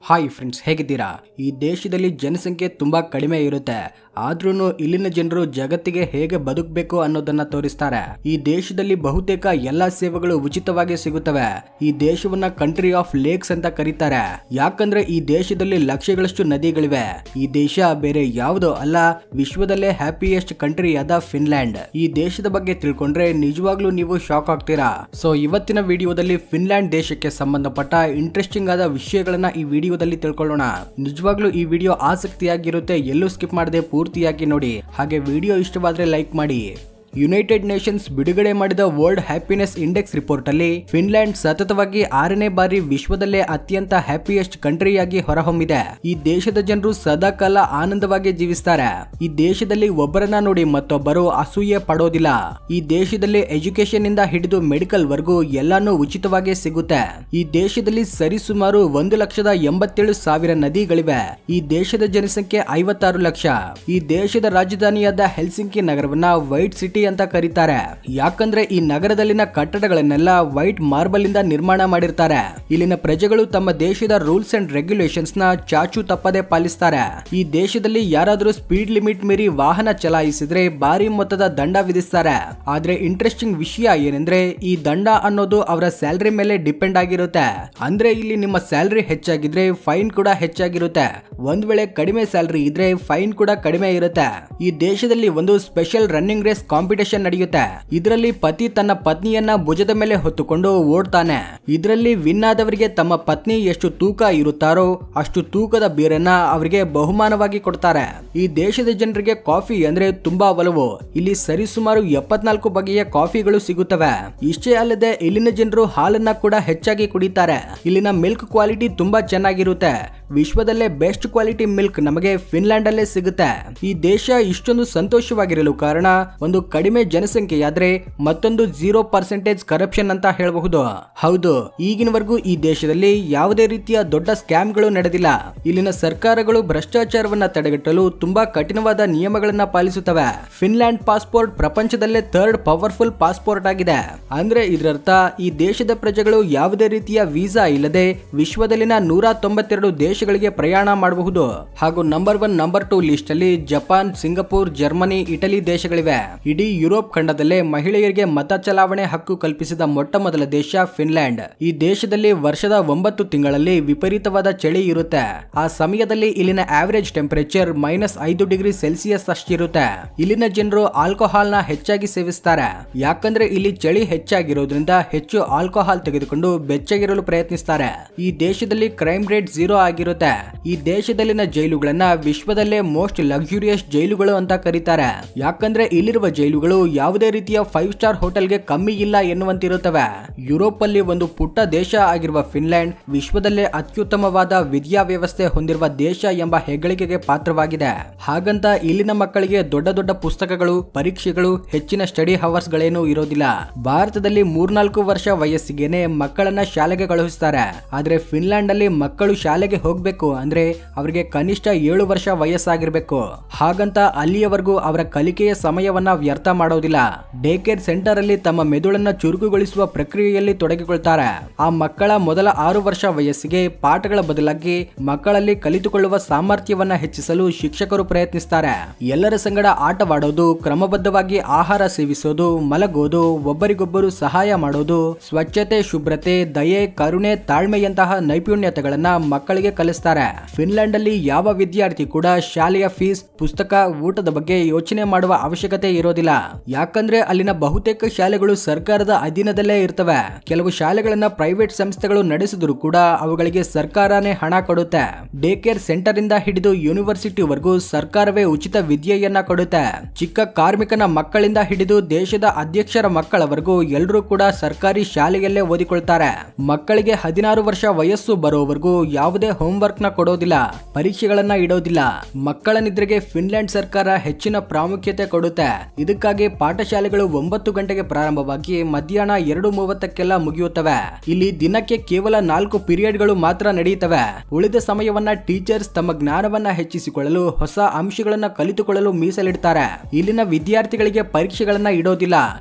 Hi friends, ಹೇಗಿದ್ದೀರಾ? ಈ ದೇಶದಲ್ಲಿ ಜನಸಂಖ್ಯೆ ತುಂಬಾ ಕಡಿಮೆ ಇರುತ್ತೆ, ಆದ್ರೂ ಇಲ್ಲಿನ ಜನರು ಜಗತ್ತಿಗೆ ಹೇಗೆ ಬದುಕಬೇಕು ಅನ್ನೋದನ್ನ ತೋರಿಸ್ತಾರೆ. ಈ ದೇಶದಲ್ಲಿ ಬಹುತೇಕ ಎಲ್ಲಾ ಸೇವೆಗಳು ಉಚಿತವಾಗಿ ಸಿಗುತ್ತವೆ. ಈ ದೇಶವನ್ನ ಕಂಟ್ರಿ ಆಫ್ ಲೇಕ್ಸ್ ಅಂತ ಕರೀತಾರೆ, ಯಾಕಂದ್ರೆ ಈ ದೇಶದಲ್ಲಿ ಲಕ್ಷಗಳಷ್ಟು ನದಿಗಳಿವೆ. ಈ ದೇಶ ಬೇರೆ ಯಾವುದೋ ಅಲ್ಲ, ವಿಶ್ವದಲ್ಲೇ ಹ್ಯಾಪಿಯೆಸ್ಟ್ ಕಂಟ್ರಿ ಆದ ಫಿನ್ಲ್ಯಾಂಡ್. ಈ ದೇಶದ ಬಗ್ಗೆ ತಿಳ್ಕೊಂಡ್ರೆ ನಿಜವಾಗ್ಲೂ ನೀವು ಶಾಕ್ ಆಗ್ತೀರಾ. ಸೊ ಇವತ್ತಿನ ವಿಡಿಯೋದಲ್ಲಿ ಫಿನ್ಲ್ಯಾಂಡ್ ದೇಶಕ್ಕೆ ಸಂಬಂಧಪಟ್ಟ ಇಂಟ್ರೆಸ್ಟಿಂಗ್ ಆದ ವಿಷಯಗಳನ್ನ ಈ ವಿಡಿಯೋದಲ್ಲಿ ತಿಳ್ಕೊಳ್ಳೋಣ. ನಿಜವಾಗ್ಲೂ ಈ ವಿಡಿಯೋ ಆಸಕ್ತಿಯಾಗಿರುತ್ತೆ, ಎಲ್ಲೂ ಸ್ಕಿಪ್ ಮಾಡದೆ ಪೂರ್ತಿಯಾಗಿ ನೋಡಿ. ಹಾಗೆ ವಿಡಿಯೋ ಇಷ್ಟವಾದ್ರೆ ಲೈಕ್ ಮಾಡಿ. ಯುನೈಟೆಡ್ ನೇಷನ್ಸ್ ಬಿಡುಗಡೆ ಮಾಡಿದ ವರ್ಲ್ಡ್ ಹ್ಯಾಪಿನೆಸ್ ಇಂಡೆಕ್ಸ್ ರಿಪೋರ್ಟ್ ಅಲ್ಲಿ ಫಿನ್ಲ್ಯಾಂಡ್ ಸತತವಾಗಿ 6ನೇ ಬಾರಿ ವಿಶ್ವದಲ್ಲೇ ಅತ್ಯಂತ ಹ್ಯಾಪಿಯೆಸ್ಟ್ ಕಂಟ್ರಿಯಾಗಿ ಹೊರಹೊಮ್ಮಿದೆ. ಈ ದೇಶದ ಜನರು ಸದಾಕಾಲ ಆನಂದವಾಗಿ ಜೀವಿಸ್ತಾರೆ. ಈ ದೇಶದಲ್ಲಿ ಒಬ್ಬರನ್ನ ನೋಡಿ ಮತ್ತೊಬ್ಬರು ಅಸೂಯೆ ಪಡೋದಿಲ್ಲ. ಈ ದೇಶದಲ್ಲಿ ಎಜುಕೇಶನ್ ಇಂದ ಹಿಡಿದು ಮೆಡಿಕಲ್ ವರ್ಗೂ ಎಲ್ಲಾನು ಉಚಿತವಾಗಿ ಸಿಗುತ್ತೆ. ಈ ದೇಶದಲ್ಲಿ ಸರಿಸುಮಾರು 1,87,000 ನದಿಗಳಿವೆ. ಈ ದೇಶದ ಜನಸಂಖ್ಯೆ 56 ಲಕ್ಷ. ಈ ದೇಶದ ರಾಜಧಾನಿಯಾದ ಹೆಲ್ಸಿಂಕಿ ನಗರವನ್ನ ವೈಟ್ ಸಿಟಿ ಅಂತ ಕರೀತಾರೆ, ಯಾಕಂದ್ರೆ ಈ ನಗರದಲ್ಲಿನ ಕಟ್ಟಡಗಳನ್ನೆಲ್ಲ ವೈಟ್ ಮಾರ್ಬಲ್ ಇಂದ ನಿರ್ಮಾಣ ಮಾಡಿರ್ತಾರೆ. ಇಲ್ಲಿನ ಪ್ರಜೆಗಳು ತಮ್ಮ ದೇಶದ ರೂಲ್ಸ್ ಅಂಡ್ ರೆಗ್ಯುಲೇಷನ್ಸ್ ನ ಚಾಚು ತಪ್ಪದೆ ಪಾಲಿಸ್ತಾರೆ. ಈ ದೇಶದಲ್ಲಿ ಯಾರಾದ್ರೂ ಸ್ಪೀಡ್ ಲಿಮಿಟ್ ಮೀರಿ ವಾಹನ ಚಲಾಯಿಸಿದ್ರೆ ಭಾರಿ ಮೊತ್ತದ ದಂಡ ವಿಧಿಸ್ತಾರೆ. ಆದ್ರೆ ಇಂಟ್ರೆಸ್ಟಿಂಗ್ ವಿಷಯ ಏನಂದ್ರೆ ಈ ದಂಡ ಅನ್ನೋದು ಅವರ ಸ್ಯಾಲರಿ ಮೇಲೆ ಡಿಪೆಂಡ್ ಆಗಿರುತ್ತೆ. ಅಂದ್ರೆ ಇಲ್ಲಿ ನಿಮ್ಮ ಸ್ಯಾಲರಿ ಹೆಚ್ಚಾಗಿದ್ರೆ ಫೈನ್ ಕೂಡ ಹೆಚ್ಚಾಗಿರುತ್ತೆ. ಒಂದ್ ವೇಳೆ ಕಡಿಮೆ ಸ್ಯಾಲರಿ ಇದ್ರೆ ಫೈನ್ ಕೂಡ ಕಡಿಮೆ ಇರುತ್ತೆ. ಈ ದೇಶದಲ್ಲಿ ಒಂದು ಸ್ಪೆಷಲ್ ರನ್ನಿಂಗ್ ರೇಸ್ ಕಾಂಪಿಟೇಷನ್ ನಡೆಯುತ್ತೆ. ಇದರಲ್ಲಿ ಪತಿ ತನ್ನ ಪತ್ನಿಯನ್ನ ಭುಜದ ಮೇಲೆ ಹೊತ್ತುಕೊಂಡು ಓಡ್ತಾನೆ. ಇದರಲ್ಲಿ ವಿನ್ ಆದವರಿಗೆ ತಮ್ಮ ಪತ್ನಿ ಎಷ್ಟು ತೂಕ ಇರುತ್ತಾರೋ ಅಷ್ಟು ತೂಕದ ಬೀರನ್ನ ಅವರಿಗೆ ಬಹುಮಾನವಾಗಿ ಕೊಡ್ತಾರೆ. ಈ ದೇಶದ ಜನರಿಗೆ ಕಾಫಿ ಅಂದ್ರೆ ತುಂಬಾ ಒಲವು. ಇಲ್ಲಿ ಸರಿಸುಮಾರು 74 ಬಗೆಯ ಕಾಫಿಗಳು ಸಿಗುತ್ತವೆ. ಇಷ್ಟೇ ಅಲ್ಲದೆ ಇಲ್ಲಿನ ಜನರು ಹಾಲನ್ನ ಕೂಡ ಹೆಚ್ಚಾಗಿ ಕುಡಿತಾರೆ. ಇಲ್ಲಿನ ಮಿಲ್ಕ್ ಕ್ವಾಲಿಟಿ ತುಂಬಾ ಚೆನ್ನಾಗಿರುತ್ತೆ. ವಿಶ್ವದಲ್ಲೇ ಬೆಸ್ಟ್ ಕ್ವಾಲಿಟಿ ಮಿಲ್ಕ್ ನಮಗೆ ಫಿನ್ಲ್ಯಾಂಡ್ ಅಲ್ಲೇ ಸಿಗುತ್ತೆ. ಈ ದೇಶ ಇಷ್ಟೊಂದು ಸಂತೋಷವಾಗಿರಲು ಕಾರಣ ಒಂದು ಕಡಿಮೆ ಜನಸಂಖ್ಯೆಯಾದ್ರೆ ಮತ್ತೊಂದು 0% ಕರಪ್ಷನ್ ಅಂತ ಹೇಳಬಹುದು. ಹೌದು, ಈಗಿನವರೆಗೂ ಈ ದೇಶದಲ್ಲಿ ಯಾವುದೇ ರೀತಿಯ ದೊಡ್ಡ ಸ್ಕ್ಯಾಮ್ಗಳು ನಡೆದಿಲ್ಲ. ಇಲ್ಲಿನ ಸರ್ಕಾರಗಳು ಭ್ರಷ್ಟಾಚಾರವನ್ನ ತಡೆಗಟ್ಟಲು ತುಂಬಾ ಕಠಿಣವಾದ ನಿಯಮಗಳನ್ನ ಪಾಲಿಸುತ್ತವೆ. ಫಿನ್ಲ್ಯಾಂಡ್ ಪಾಸ್ಪೋರ್ಟ್ ಪ್ರಪಂಚದಲ್ಲೇ 3rd ಪವರ್ಫುಲ್ ಪಾಸ್ಪೋರ್ಟ್ ಆಗಿದೆ. ಅಂದ್ರೆ ಇದರರ್ಥ ಈ ದೇಶದ ಪ್ರಜೆಗಳು ಯಾವುದೇ ರೀತಿಯ ವೀಸಾ ಇಲ್ಲದೆ ವಿಶ್ವದಲ್ಲಿನ 192 ದೇಶಗಳಿಗೆ ಪ್ರಯಾಣ ಮಾಡಬಹುದು. ಹಾಗೂ ನಂಬರ್ 1 ನಂಬರ್ 2 ಲಿಸ್ಟ್ ಅಲ್ಲಿ ಜಪಾನ್, ಸಿಂಗಪೂರ್, ಜರ್ಮನಿ, ಇಟಲಿ ದೇಶಗಳಿವೆ. ಇಡೀ ಯುರೋಪ್ ಖಂಡದಲ್ಲೇ ಮಹಿಳೆಯರಿಗೆ ಮತ ಚಲಾವಣೆ ಹಕ್ಕು ಕಲ್ಪಿಸಿದ ಮೊಟ್ಟ ಮೊದಲ ದೇಶ ಫಿನ್ಲ್ಯಾಂಡ್. ಈ ದೇಶದಲ್ಲಿ ವರ್ಷದ 9 ತಿಂಗಳಲ್ಲಿ ವಿಪರೀತವಾದ ಚಳಿ ಇರುತ್ತೆ. ಆ ಸಮಯದಲ್ಲಿ ಇಲ್ಲಿನ ಆವರೇಜ್ ಟೆಂಪರೇಚರ್ -5 ಡಿಗ್ರಿ ಸೆಲ್ಸಿಯಸ್ ಅಷ್ಟಿರುತ್ತೆ. ಇಲ್ಲಿನ ಜನರು ಆಲ್ಕೋಹಾಲ್ ನ ಹೆಚ್ಚಾಗಿ ಸೇವಿಸ್ತಾರೆ, ಯಾಕಂದ್ರೆ ಇಲ್ಲಿ ಚಳಿ ಹೆಚ್ಚಾಗಿರೋದ್ರಿಂದ ಹೆಚ್ಚು ಆಲ್ಕೋಹಾಲ್ ತೆಗೆದುಕೊಂಡು ಬೆಚ್ಚಗಿರಲು ಪ್ರಯತ್ನಿಸ್ತಾರೆ. ಈ ದೇಶದಲ್ಲಿ ಕ್ರೈಮ್ ರೇಟ್ 0 ಆಗಿರುತ್ತೆ. ಈ ದೇಶದಲ್ಲಿನ ಜೈಲುಗಳನ್ನ ವಿಶ್ವದಲ್ಲೇ ಮೋಸ್ಟ್ ಲಕ್ಸುರಿಯಸ್ ಜೈಲುಗಳು ಅಂತ ಕರೀತಾರೆ, ಯಾಕಂದ್ರೆ ಇಲ್ಲಿರುವ ಜೈಲುಗಳು ಯಾವುದೇ ರೀತಿಯ 5 ಸ್ಟಾರ್ ಹೋಟೆಲ್ಗೆ ಕಮ್ಮಿ ಇಲ್ಲ ಎನ್ನುವಂತಿರುತ್ತವೆ. ಯುರೋಪ್ ಅಲ್ಲಿ ಒಂದು ಪುಟ್ಟ ದೇಶ ಆಗಿರುವ ಫಿನ್ಲ್ಯಾಂಡ್ ವಿಶ್ವದಲ್ಲೇ ಅತ್ಯುತ್ತಮವಾದ ವಿದ್ಯಾ ವ್ಯವಸ್ಥೆ ಹೊಂದಿರುವ ದೇಶ ಎಂಬ ಹೆಗ್ಗಳಿಕೆಗೆ ಪಾತ್ರವಾಗಿದೆ. ಹಾಗಂತ ಇಲ್ಲಿನ ಮಕ್ಕಳಿಗೆ ದೊಡ್ಡ ದೊಡ್ಡ ಪುಸ್ತಕಗಳು, ಪರೀಕ್ಷೆಗಳು, ಹೆಚ್ಚಿನ ಸ್ಟಡಿ ಅವರ್ಸ್ ಗಳೇನು ಇರೋದಿಲ್ಲ. ಭಾರತದಲ್ಲಿ 3-4 ವರ್ಷ ವಯಸ್ಸಿಗೆನೆ ಮಕ್ಕಳನ್ನ ಶಾಲೆಗೆ ಕಳುಹಿಸ್ತಾರೆ. ಆದ್ರೆ ಫಿನ್ಲ್ಯಾಂಡ್ ಅಲ್ಲಿ ಮಕ್ಕಳು ಶಾಲೆಗೆ ಹೋಗ್ಬೇಕು ಅಂದ್ರೆ ಅವರಿಗೆ ಕನಿಷ್ಠ 7 ವರ್ಷ ವಯಸ್ಸಾಗಿರ್ಬೇಕು. ಹಾಗಂತ ಅಲ್ಲಿಯವರೆಗೂ ಅವರ ಕಲಿಕೆಯ ಸಮಯವನ್ನ ವ್ಯರ್ಥ ಮಾಡೋದಿಲ್ಲ. ಡೇ ಕೇರ್ ಸೆಂಟರ್ ಅಲ್ಲಿ ತಮ್ಮ ಮೆದುಳನ್ನ ಚುರುಕುಗೊಳಿಸುವ ಪ್ರಕ್ರಿಯೆಯಲ್ಲಿ ತೊಡಗಿಕೊಳ್ತಾರೆ. ಆ ಮಕ್ಕಳ ಮೊದಲ 6 ವರ್ಷ ವಯಸ್ಸಿಗೆ ಪಾಠಗಳ ಬದಲಾಗಿ ಮಕ್ಕಳಲ್ಲಿ ಕಲಿತುಕೊಳ್ಳುವ ಸಾಮರ್ಥ್ಯವನ್ನ ಹೆಚ್ಚಿಸಲು ಶಿಕ್ಷಕರು ಪ್ರಯತ್ನಿಸ್ತಾರೆ. ಎಲ್ಲರ ಸಂಗಡ ಆಟವಾಡೋದು, ಕ್ರಮಬದ್ಧವಾಗಿ ಆಹಾರ ಸೇವಿಸೋದು, ಮಲಗೋದು, ಒಬ್ಬರಿಗೊಬ್ಬರು ಸಹಾಯ ಮಾಡೋದು, ಸ್ವಚ್ಛತೆ, ಶುಭ್ರತೆ, ದಯೆ, ಕರುಣೆ, ತಾಳ್ಮೆಯಂತಹ ನೈಪುಣ್ಯತೆಗಳನ್ನ ಮಕ್ಕಳಿಗೆ ಕಲಿಸ್ತಾರೆ. ಫಿನ್ಲ್ಯಾಂಡ್ ಅಲ್ಲಿ ಯಾವ ವಿದ್ಯಾರ್ಥಿ ಕೂಡ ಶಾಲೆಯ ಫೀಸ್, ಪುಸ್ತಕ, ಊಟದ ಬಗ್ಗೆ ಯೋಚನೆ ಮಾಡುವ ಅವಶ್ಯಕತೆ ಇರೋದಿಲ್ಲ, ಯಾಕಂದ್ರೆ ಅಲ್ಲಿನ ಬಹುತೇಕ ಶಾಲೆಗಳು ಸರ್ಕಾರದ ಅಧೀನದಲ್ಲೇ ಇರ್ತವೆ. ಕೆಲವು ಶಾಲೆಗಳನ್ನ ಪ್ರೈವೇಟ್ ಸಂಸ್ಥೆಗಳು ನಡೆಸಿದ್ರು ಕೂಡ ಅವುಗಳಿಗೆ ಸರ್ಕಾರನೇ ಹಣ ಕೊಡುತ್ತೆ. ಡೇ ಕೇರ್ ಸೆಂಟರ್ ಇಂದ ಹಿಡಿದು ಯೂನಿವರ್ಸಿಟಿ ವರೆಗೂ ಸರ್ಕಾರವೇ ಉಚಿತ ವಿದ್ಯೆಯನ್ನ ಕೊಡುತ್ತೆ. ಚಿಕ್ಕ ಕಾರ್ಮಿಕನ ಮಕ್ಕಳಿಂದ ಹಿಡಿದು ದೇಶದ ಅಧ್ಯಕ್ಷರ ಮಕ್ಕಳವರೆಗೂ ಎಲ್ಲರೂ ಕೂಡ ಸರ್ಕಾರಿ ಶಾಲೆಯಲ್ಲೇ ಓದಿಕೊಳ್ತಾರೆ. ಮಕ್ಕಳಿಗೆ 16 ವರ್ಷ ವಯಸ್ಸು ಬರೋವರೆಗೂ ಯಾವುದೇ ಹೋಮ್ ವರ್ಕ್ ನ ಕೊಡೋದಿಲ್ಲ, ಪರೀಕ್ಷೆಗಳನ್ನ ಇಡೋದಿಲ್ಲ. ಮಕ್ಕಳ ನಿದ್ರೆಗೆ ಫಿನ್ಲ್ಯಾಂಡ್ ಸರ್ಕಾರ ಹೆಚ್ಚಿನ ಪ್ರಾಮುಖ್ಯತೆ ಕೊಡುತ್ತೆ. ಇದಕ್ಕಾಗಿ ಪಾಠಶಾಲೆಗಳು 9 ಗಂಟೆಗೆ ಪ್ರಾರಂಭವಾಗಿ ಮಧ್ಯಾಹ್ನ 2:30ಕ್ಕೆಲ್ಲ ಮುಗಿಯುತ್ತವೆ. ಇಲ್ಲಿ ದಿನಕ್ಕೆ ಕೇವಲ 4 ಪೀರಿಯಡ್ಗಳು ಮಾತ್ರ ನಡೆಯುತ್ತವೆ. ಉಳಿದ ಸಮಯವನ್ನ ಟೀಚರ್ಸ್ ತಮ್ಮ ಜ್ಞಾನವನ್ನ ಹೆಚ್ಚಿಸಿಕೊಳ್ಳಲು, ಹೊಸ ಅಂಶಗಳನ್ನ ಕಲಿತುಕೊಳ್ಳಲು ಮೀಸಲಿಡ್ತಾರೆ. ಇಲ್ಲಿನ ವಿದ್ಯಾರ್ಥಿಗಳಿಗೆ ಪರೀಕ್ಷೆಗಳನ್ನ ಇಡೋದಿಲ್ಲ.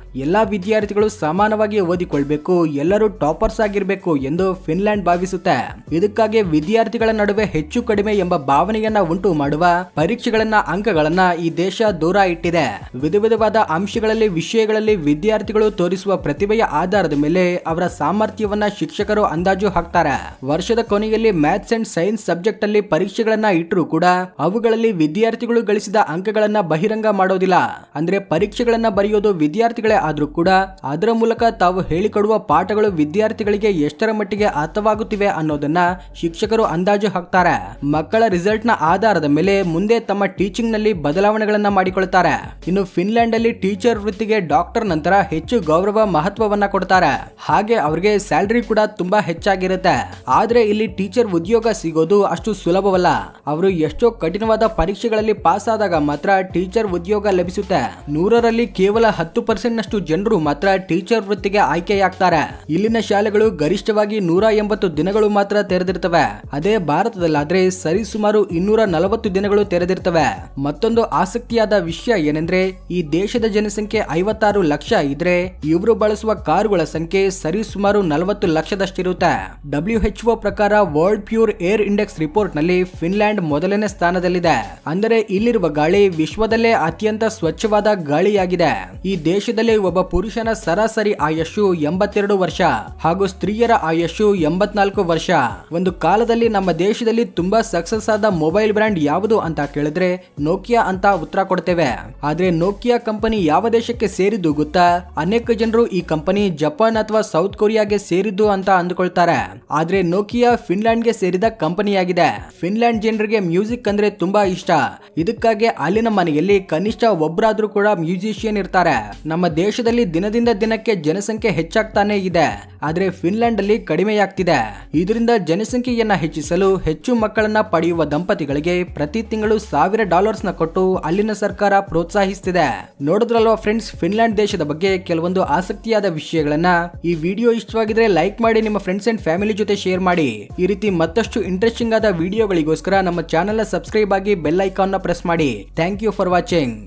ಎಲ್ಲಾ ವಿದ್ಯಾರ್ಥಿಗಳು ಸಮಾನವಾಗಿ ಓದಿಕೊಳ್ಬೇಕು, ಎಲ್ಲರೂ ಟಾಪರ್ಸ್ ಆಗಿರ್ಬೇಕು ಎಂದು ಫಿನ್ಲ್ಯಾಂಡ್ ಭಾವಿಸುತ್ತೆ. ಇದಕ್ಕಾಗಿ ವಿದ್ಯಾರ್ಥಿಗಳ ವಿದ್ಯಾರ್ಥಿಗಳ ನಡುವೆ ಹೆಚ್ಚು ಕಡಿಮೆ ಎಂಬ ಭಾವನೆಯನ್ನ ಉಂಟು ಮಾಡುವ ಪರೀಕ್ಷೆಗಳನ್ನ ಅಂಕಗಳನ್ನ ಈ ದೇಶ ದೂರ ಇಟ್ಟಿದೆ. ವಿಧ ವಿಧವಾದ ಅಂಶಗಳಲ್ಲಿ ವಿಷಯಗಳಲ್ಲಿ ವಿದ್ಯಾರ್ಥಿಗಳು ತೋರಿಸುವ ಪ್ರತಿಭೆಯ ಆಧಾರದ ಮೇಲೆ ಅವರ ಸಾಮರ್ಥ್ಯವನ್ನ ಶಿಕ್ಷಕರು ಅಂದಾಜು ಹಾಕ್ತಾರೆ. ವರ್ಷದ ಕೊನೆಯಲ್ಲಿ ಮ್ಯಾಥ್ಸ್ ಅಂಡ್ ಸೈನ್ಸ್ ಸಬ್ಜೆಕ್ಟ್ ಅಲ್ಲಿ ಪರೀಕ್ಷೆಗಳನ್ನ ಇಟ್ಟರೂ ಕೂಡ ಅವುಗಳಲ್ಲಿ ವಿದ್ಯಾರ್ಥಿಗಳು ಗಳಿಸಿದ ಅಂಕಗಳನ್ನ ಬಹಿರಂಗ ಮಾಡೋದಿಲ್ಲ. ಅಂದ್ರೆ ಪರೀಕ್ಷೆಗಳನ್ನ ಬರೆಯೋದು ವಿದ್ಯಾರ್ಥಿಗಳೇ ಆದ್ರೂ ಕೂಡ ಅದರ ಮೂಲಕ ತಾವು ಹೇಳಿಕೊಡುವ ಪಾಠಗಳು ವಿದ್ಯಾರ್ಥಿಗಳಿಗೆ ಎಷ್ಟರ ಮಟ್ಟಿಗೆ ಅರ್ಥವಾಗುತ್ತಿವೆ ಅನ್ನೋದನ್ನ ಶಿಕ್ಷಕರು ಅಂದಾಜು ಹಾಕ್ತಾರೆ. ಮಕ್ಕಳ ರಿಸಲ್ಟ್ ನ ಆಧಾರದ ಮೇಲೆ ಮುಂದೆ ತಮ್ಮ ಟೀಚಿಂಗ್ ನಲ್ಲಿ ಬದಲಾವಣೆಗಳನ್ನ ಮಾಡಿಕೊಳ್ತಾರೆ. ಇನ್ನು ಫಿನ್ಲ್ಯಾಂಡ್ ಅಲ್ಲಿ ಟೀಚರ್ ವೃತ್ತಿಗೆ ಡಾಕ್ಟರ್ ನಂತರ ಹೆಚ್ಚು ಗೌರವ ಮಹತ್ವವನ್ನ ಕೊಡ್ತಾರೆ. ಹಾಗೆ ಅವರಿಗೆ ಸ್ಯಾಲರಿ ಕೂಡ ತುಂಬಾ ಹೆಚ್ಚಾಗಿರುತ್ತೆ. ಆದ್ರೆ ಇಲ್ಲಿ ಟೀಚರ್ ಉದ್ಯೋಗ ಸಿಗೋದು ಅಷ್ಟು ಸುಲಭವಲ್ಲ. ಅವರು ಎಷ್ಟೋ ಕಠಿಣವಾದ ಪರೀಕ್ಷೆಗಳಲ್ಲಿ ಪಾಸ್ ಆದಾಗ ಮಾತ್ರ ಟೀಚರ್ ಉದ್ಯೋಗ ಲಭಿಸುತ್ತೆ. 100ರಲ್ಲಿ ಕೇವಲ 10% ನಷ್ಟು ಜನರು ಮಾತ್ರ ಟೀಚರ್ ವೃತ್ತಿಗೆ ಆಯ್ಕೆಯಾಗ್ತಾರೆ. ಇಲ್ಲಿನ ಶಾಲೆಗಳು ಗರಿಷ್ಠವಾಗಿ 180 ದಿನಗಳು ಮಾತ್ರ ತೆರೆದಿರ್ತವೆ. ಅದೇ ಭಾರತದಲ್ಲಾದ್ರೆ ಸರಿಸುಮಾರು 240 ದಿನಗಳು ತೆರೆದಿರ್ತವೆ. ಮತ್ತೊಂದು ಆಸಕ್ತಿಯಾದ ವಿಷಯ ಏನೆಂದ್ರೆ ಈ ದೇಶದ ಜನಸಂಖ್ಯೆ 56 ಲಕ್ಷ ಇದ್ರೆ ಇವರು ಬಳಸುವ ಕಾರುಗಳ ಸಂಖ್ಯೆ ಸರಿಸುಮಾರು 40 ಲಕ್ಷದಷ್ಟಿರುತ್ತೆ. WHO ಪ್ರಕಾರ world pure air index report ನಲ್ಲಿ ಫಿನ್ಲ್ಯಾಂಡ್ ಮೊದಲನೇ ಸ್ಥಾನದಲ್ಲಿದೆ. ಅಂದರೆ ಇಲ್ಲಿರುವ ಗಾಳಿ ವಿಶ್ವದಲ್ಲೇ ಅತ್ಯಂತ ಸ್ವಚ್ಛವಾದ ಗಾಳಿಯಾಗಿದೆ. ಈ ದೇಶದಲ್ಲಿ ಒಬ್ಬ ಪುರುಷನ ಸರಾಸರಿ ಆಯುಷ್ಯು 82 ವರ್ಷ ಹಾಗೂ ಸ್ತ್ರೀಯರ ಆಯುಷ್ಯು 84 ವರ್ಷ. ಒಂದು ಕಾಲದಲ್ಲಿ ನಮ್ಮ ದೇಶದಲ್ಲಿ ತುಂಬಾ ಸಕ್ಸಸ್ ಆದ ಮೊಬೈಲ್ ಬ್ರ್ಯಾಂಡ್ ಯಾವುದು ಅಂತ ಕೇಳಿದ್ರೆ ನೋಕಿಯಾ ಅಂತ ಉತ್ತರ ಕೊಡ್ತೇವೆ. ಆದ್ರೆ ನೋಕಿಯಾ ಕಂಪನಿ ಯಾವ ದೇಶಕ್ಕೆ ಸೇರಿದ್ದು ಗೊತ್ತಾ? ಅನೇಕ ಜನರು ಈ ಕಂಪನಿ ಜಪಾನ್ ಅಥವಾ ಸೌತ್ ಕೊರಿಯಾಗೆ ಸೇರಿದ್ದು ಅಂತ ಅಂದುಕೊಳ್ತಾರೆ. ಆದ್ರೆ ನೋಕಿಯಾ ಫಿನ್ಲ್ಯಾಂಡ್ಗೆ ಸೇರಿದ ಕಂಪನಿಯಾಗಿದೆ. ಫಿನ್ಲ್ಯಾಂಡ್ ಜನರಿಗೆ ಮ್ಯೂಸಿಕ್ ಅಂದ್ರೆ ತುಂಬಾ ಇಷ್ಟ. ಇದಕ್ಕಾಗಿ ಅಲ್ಲಿನ ಮನೆಯಲ್ಲಿ ಕನಿಷ್ಠ ಒಬ್ಬರಾದ್ರೂ ಕೂಡ ಮ್ಯೂಸಿಷಿಯನ್ ಇರ್ತಾರೆ. ನಮ್ಮ ದೇಶದಲ್ಲಿ ದಿನದಿಂದ ದಿನಕ್ಕೆ ಜನಸಂಖ್ಯೆ ಹೆಚ್ಚಾಗ್ತಾನೆ ಇದೆ. ಆದ್ರೆ ಫಿನ್ಲ್ಯಾಂಡ್ ಅಲ್ಲಿ ಕಡಿಮೆಯಾಗ್ತಿದೆ. ಇದರಿಂದ ಜನಸಂಖ್ಯೆಯನ್ನ ಹೆಚ್ಚಿಸಲು ಹೆಚ್ಚು ಮಕ್ಕಳನ್ನ ಪಡೆಯುವ ದಂಪತಿಗಳಿಗೆ ಪ್ರತಿ ತಿಂಗಳು $1000 ಕೊಟ್ಟು ಅಲ್ಲಿನ ಸರ್ಕಾರ ಪ್ರೋತ್ಸಾಹಿಸುತ್ತಿದೆ. ನೋಡಿದ್ರಲ್ವಾ ಫ್ರೆಂಡ್ಸ್, ಫಿನ್ಲ್ಯಾಂಡ್ ದೇಶದ ಬಗ್ಗೆ ಕೆಲವೊಂದು ಆಸಕ್ತಿಯಾದ ವಿಷಯಗಳನ್ನ. ಈ ವಿಡಿಯೋ ಇಷ್ಟವಾಗಿದ್ರೆ ಲೈಕ್ ಮಾಡಿ, ನಿಮ್ಮ ಫ್ರೆಂಡ್ಸ್ ಅಂಡ್ ಫ್ಯಾಮಿಲಿ ಜೊತೆ ಶೇರ್ ಮಾಡಿ. ಈ ರೀತಿ ಮತ್ತಷ್ಟು ಇಂಟ್ರೆಸ್ಟಿಂಗ್ ಆದ ವಿಡಿಯೋಗಳಿಗೋಸ್ಕರ ನಮ್ಮ ಚಾನೆಲ್ ಸಬ್ಸ್ಕ್ರೈಬ್ ಆಗಿ ಬೆಲ್ ಐಕಾನ್ ನ ಪ್ರೆಸ್ ಮಾಡಿ. Thank you for watching.